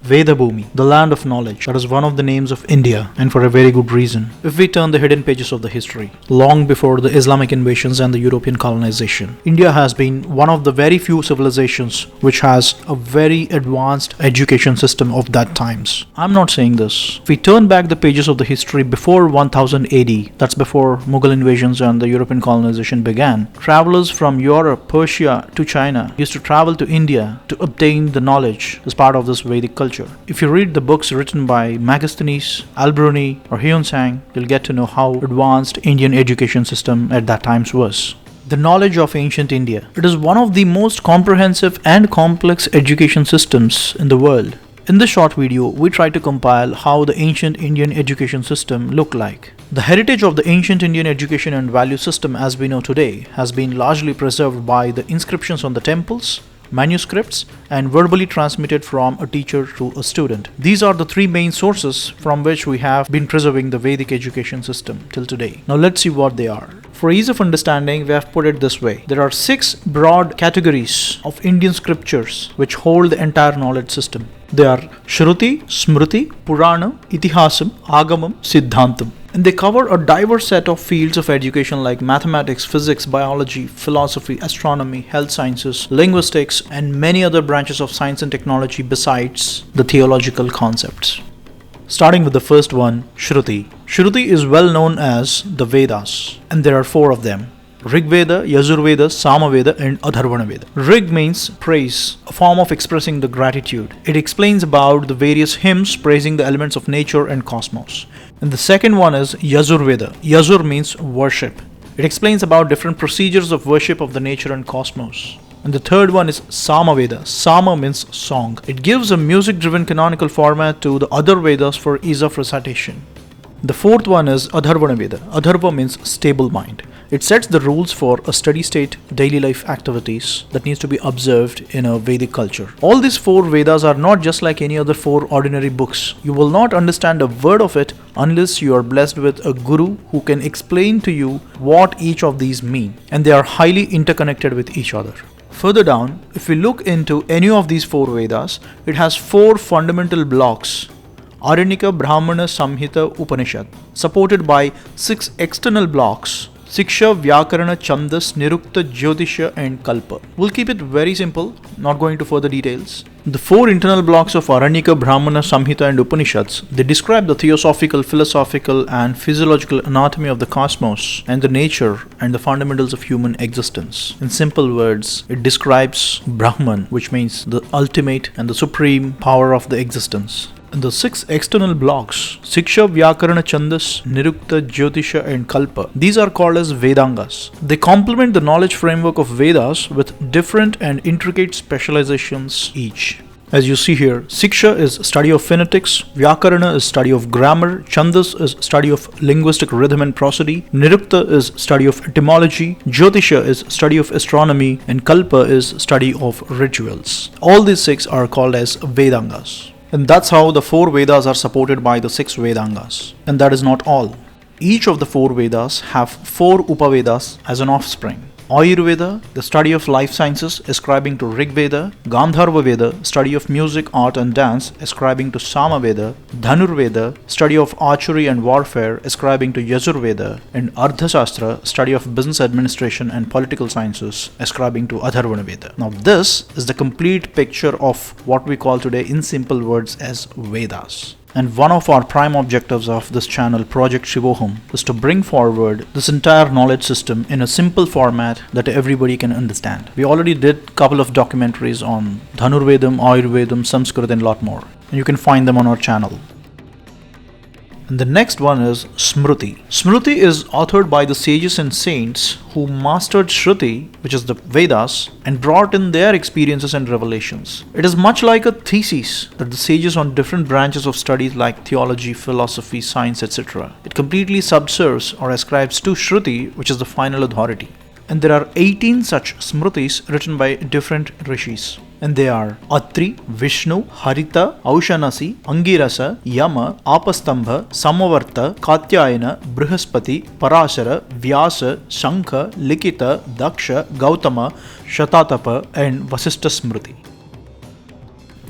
Vedabhoomi, the land of knowledge. That is one of the names of India, and for a very good reason. If we turn the hidden pages of the history, long before the Islamic invasions and the European colonization, India has been one of the very few civilizations which has a very advanced education system of that times. I'm not saying this. If we turn back the pages of the history before 1000 AD, that's before Mughal invasions and the European colonization began, travelers from Europe, Persia to China used to travel to India to obtain the knowledge as part of this Vedic culture. If you read the books written by Megasthenes, Al-Biruni or Hyun-Sang, you'll get to know how advanced Indian education system at that times was. The knowledge of ancient India. It is one of the most comprehensive and complex education systems in the world. In this short video, we try to compile how the ancient Indian education system looked like. The heritage of the ancient Indian education and value system as we know today has been largely preserved by the inscriptions on the temples, manuscripts, and verbally transmitted from a teacher to a student. These are the three main sources from which we have been preserving the Vedic education system till today. Now let's see what they are. For ease of understanding, we have put it this way. There are 6 broad categories of Indian scriptures which hold the entire knowledge system. They are Shruti, Smriti, Purana, Itihasam, Agamam, Siddhantam. And they cover a diverse set of fields of education like mathematics, physics, biology, philosophy, astronomy, health sciences, linguistics, and many other branches of science and technology besides the theological concepts. Starting with the first one, Shruti. Shruti is well known as the Vedas, and there are 4 of them. Rig Veda, Yajur Veda, Sama Veda, and Atharvana Veda. Rig means praise, a form of expressing the gratitude. It explains about the various hymns praising the elements of nature and cosmos. And the second one is Yajur Veda. Yajur means worship. It explains about different procedures of worship of the nature and cosmos. And the third one is Sama Veda. Sama means song. It gives a music-driven canonical format to the other Vedas for ease of recitation. The fourth one is Atharvana Veda. Atharva means stable mind. It sets the rules for a steady state daily life activities that needs to be observed in a Vedic culture. All these 4 Vedas are not just like any other 4 ordinary books. You will not understand a word of it unless you are blessed with a guru who can explain to you what each of these mean. And they are highly interconnected with each other. Further down, if we look into any of these 4 Vedas, it has 4 fundamental blocks. Aranyaka, Brahmana, Samhita, Upanishad, supported by 6 external blocks. Siksha, Vyakarana, Chandas, Nirukta, Jyotisha, and Kalpa. We'll keep it very simple, not going into further details. The 4 internal blocks of Aranyaka, Brahmana, Samhita, and Upanishads, they describe the theosophical, philosophical, and physiological anatomy of the cosmos and the nature and the fundamentals of human existence. In simple words, it describes Brahman, which means the ultimate and the supreme power of the existence. And the 6 external blocks, Siksha, Vyakarana, Chandas, Nirukta, Jyotisha, and Kalpa, these are called as Vedangas. They complement the knowledge framework of Vedas with different and intricate specializations each. As you see here, Siksha is study of phonetics, Vyakarana is study of grammar, Chandas is study of linguistic rhythm and prosody, Nirukta is study of etymology, Jyotisha is study of astronomy, and Kalpa is study of rituals. All these 6 are called as Vedangas. And that's how the 4 Vedas are supported by the 6 Vedangas. And that is not all. Each of the 4 Vedas have 4 Upavedas as an offspring. Ayurveda, the study of life sciences, ascribing to Rig Veda. Gandharva Veda, study of music, art and dance, ascribing to Sama Veda. Dhanur Veda, study of archery and warfare, ascribing to Yajur Veda. And Ardhashastra, study of business administration and political sciences, ascribing to Atharvana Veda. Now this is the complete picture of what we call today in simple words as Vedas. And one of our prime objectives of this channel, Project Shivoham, is to bring forward this entire knowledge system in a simple format that everybody can understand. We already did a couple of documentaries on Dhanurvedam, Ayurvedam, Sanskrit, and a lot more. And you can find them on our channel. And the next one is Smriti. Smriti is authored by the sages and saints who mastered Shruti, which is the Vedas, and brought in their experiences and revelations. It is much like a thesis that the sages on different branches of studies like theology, philosophy, science, etc. It completely subserves or ascribes to Shruti, which is the final authority. And there are 18 such Smritis written by different rishis. And they are Atri, Vishnu, Harita, Aushanasi, Angirasa, Yama, Apastambha, Samavarta, Katyayana, Brihaspati, Parashara, Vyasa, Shankha, Likita, Daksha, Gautama, Shatatapa, and Vasishtha Smriti.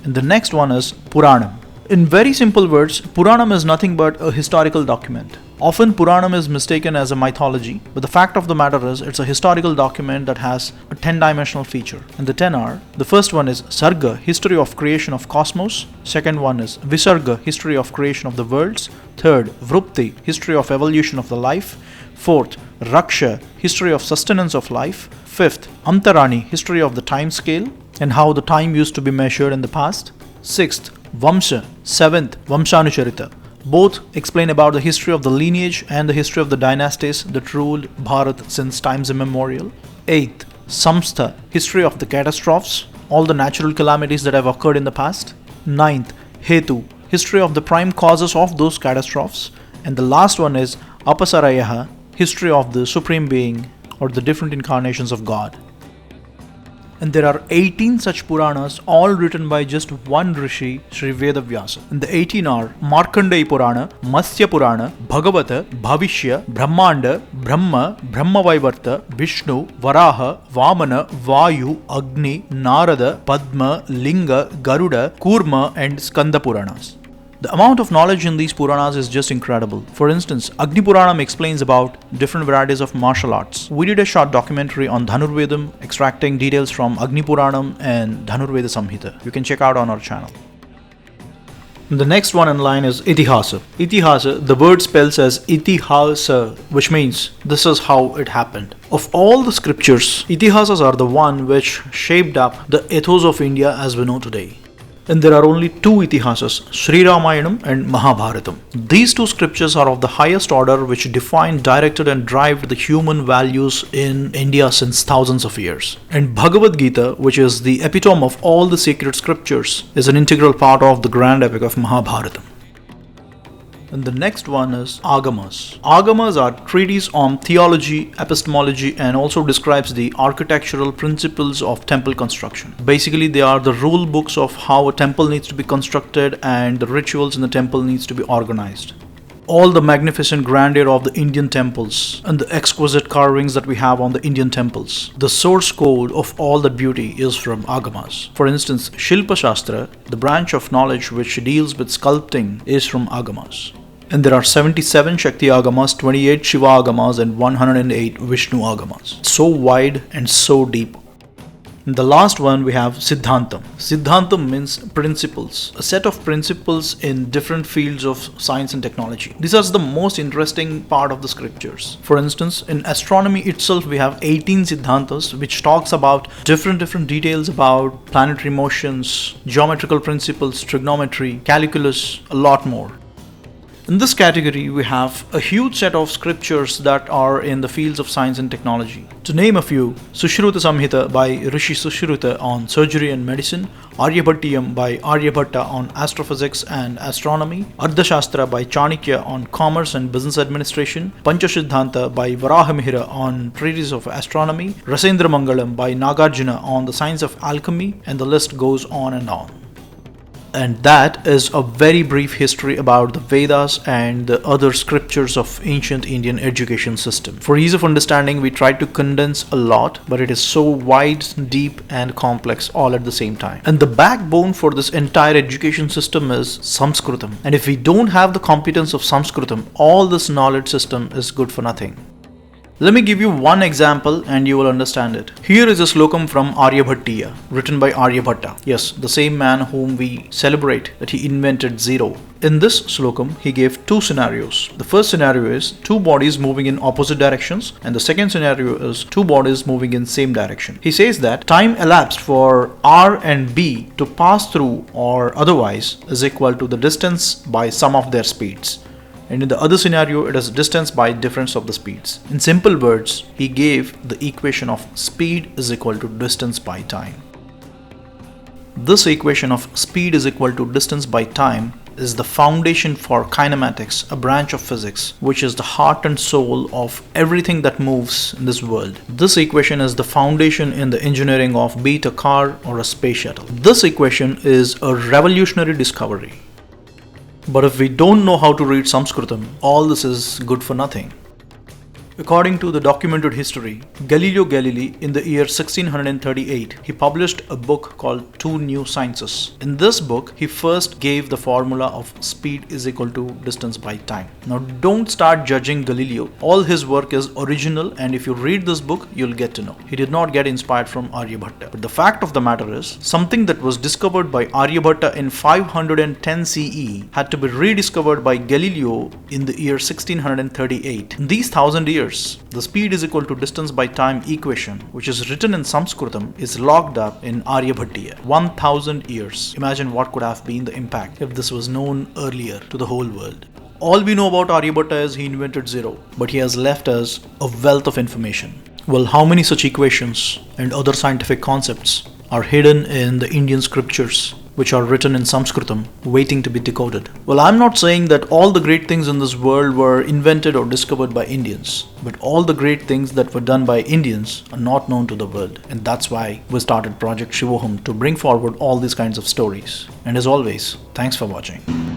And the next one is Puranam. In very simple words, Puranam is nothing but a historical document. Often Puranam is mistaken as a mythology, but the fact of the matter is it's a historical document that has a 10-dimensional feature. And the 10 are, the first one is Sarga, history of creation of cosmos. Second one is Visarga, history of creation of the worlds. Third, Vrupti, history of evolution of the life. Fourth, Raksha, history of sustenance of life. Fifth, Antarani, history of the time scale and how the time used to be measured in the past. Sixth, Vamsa. Seventh, Vamsanucharita. Both explain about the history of the lineage and the history of the dynasties that ruled Bharat since times immemorial. Eighth, Samstha, history of the catastrophes, all the natural calamities that have occurred in the past. Ninth, Hetu, history of the prime causes of those catastrophes. And the last one is Apasarayaha, history of the Supreme Being or the different incarnations of God. And there are 18 such Puranas, all written by just one Rishi, Sri Vedavyasa. And the 18 are Markandeya Purana, Matsya Purana, Bhagavata, Bhavishya, Brahmanda, Brahma, Brahmavaivarta, Vishnu, Varaha, Vamana, Vayu, Agni, Narada, Padma, Linga, Garuda, Kurma and Skanda Puranas. The amount of knowledge in these Puranas is just incredible. For instance, Agni Puranam explains about different varieties of martial arts. We did a short documentary on Dhanurvedam, extracting details from Agni Puranam and Dhanurveda Samhita. You can check out on our channel. The next one in line is Itihasa. Itihasa, the word spells as Itihasa, which means this is how it happened. Of all the scriptures, Itihasas are the one which shaped up the ethos of India as we know today. And there are only two Itihasas, Sri Ramayanam and Mahabharatam. These two scriptures are of the highest order which defined, directed and drive the human values in India since thousands of years. And Bhagavad Gita, which is the epitome of all the sacred scriptures, is an integral part of the grand epic of Mahabharatam. And the next one is Agamas. Agamas are treatises on theology, epistemology and also describes the architectural principles of temple construction. Basically, they are the rule books of how a temple needs to be constructed and the rituals in the temple needs to be organized. All the magnificent grandeur of the Indian temples and the exquisite carvings that we have on the Indian temples. The source code of all that beauty is from Agamas. For instance, Shilpa Shastra, the branch of knowledge which deals with sculpting, is from Agamas. And there are 77 Shakti Agamas, 28 Shiva Agamas and 108 Vishnu Agamas. So wide and so deep. And the last one we have Siddhantam. Siddhantam means principles, a set of principles in different fields of science and technology. These are the most interesting part of the scriptures. For instance, in astronomy itself we have 18 Siddhantas which talks about different details about planetary motions, geometrical principles, trigonometry, calculus, a lot more. In this category, we have a huge set of scriptures that are in the fields of science and technology. To name a few, Sushruta Samhita by Rishi Sushruta on surgery and medicine, Aryabhattiyam by Aryabhatta on astrophysics and astronomy, Ardhashastra by Chanakya on commerce and business administration, Panchasiddhanta by Varahamihira on treatise of astronomy, Rasendra Mangalam by Nagarjuna on the science of alchemy, and the list goes on and on. And that is a very brief history about the Vedas and the other scriptures of ancient Indian education system. For ease of understanding, we tried to condense a lot, but it is so wide, deep and complex all at the same time. And the backbone for this entire education system is Samskritam. And if we don't have the competence of Samskritam, all this knowledge system is good for nothing. Let me give you one example and you will understand it. Here is a slokam from Aryabhattiya, written by Aryabhatta. Yes, the same man whom we celebrate that he invented zero. In this slokam, he gave two scenarios. The first scenario is two bodies moving in opposite directions, and the second scenario is two bodies moving in same direction. He says that time elapsed for R and B to pass through or otherwise is equal to the distance by sum of their speeds. And in the other scenario, it is distance by difference of the speeds. In simple words, he gave the equation of speed is equal to distance by time. This equation of speed is equal to distance by time is the foundation for kinematics, a branch of physics, which is the heart and soul of everything that moves in this world. This equation is the foundation in the engineering of be it a car or a space shuttle. This equation is a revolutionary discovery. But if we don't know how to read Samskritam, all this is good for nothing. According to the documented history, Galileo Galilei in the year 1638, he published a book called Two New Sciences. In this book, he first gave the formula of speed is equal to distance by time. Now don't start judging Galileo. All his work is original, and if you read this book, you'll get to know. He did not get inspired from Aryabhatta. But the fact of the matter is, something that was discovered by Aryabhatta in 510 CE had to be rediscovered by Galileo in the year 1638. In these 1000 years, the speed is equal to distance by time equation, which is written in Samskritam, is locked up in Aryabhatiya. 1000 years. Imagine what could have been the impact if this was known earlier to the whole world. All we know about Aryabhatta is he invented zero, but he has left us a wealth of information. Well, how many such equations and other scientific concepts are hidden in the Indian scriptures, which are written in Samskritam, waiting to be decoded? Well, I'm not saying that all the great things in this world were invented or discovered by Indians, but all the great things that were done by Indians are not known to the world. And that's why we started Project Shivoham, to bring forward all these kinds of stories. And as always, thanks for watching.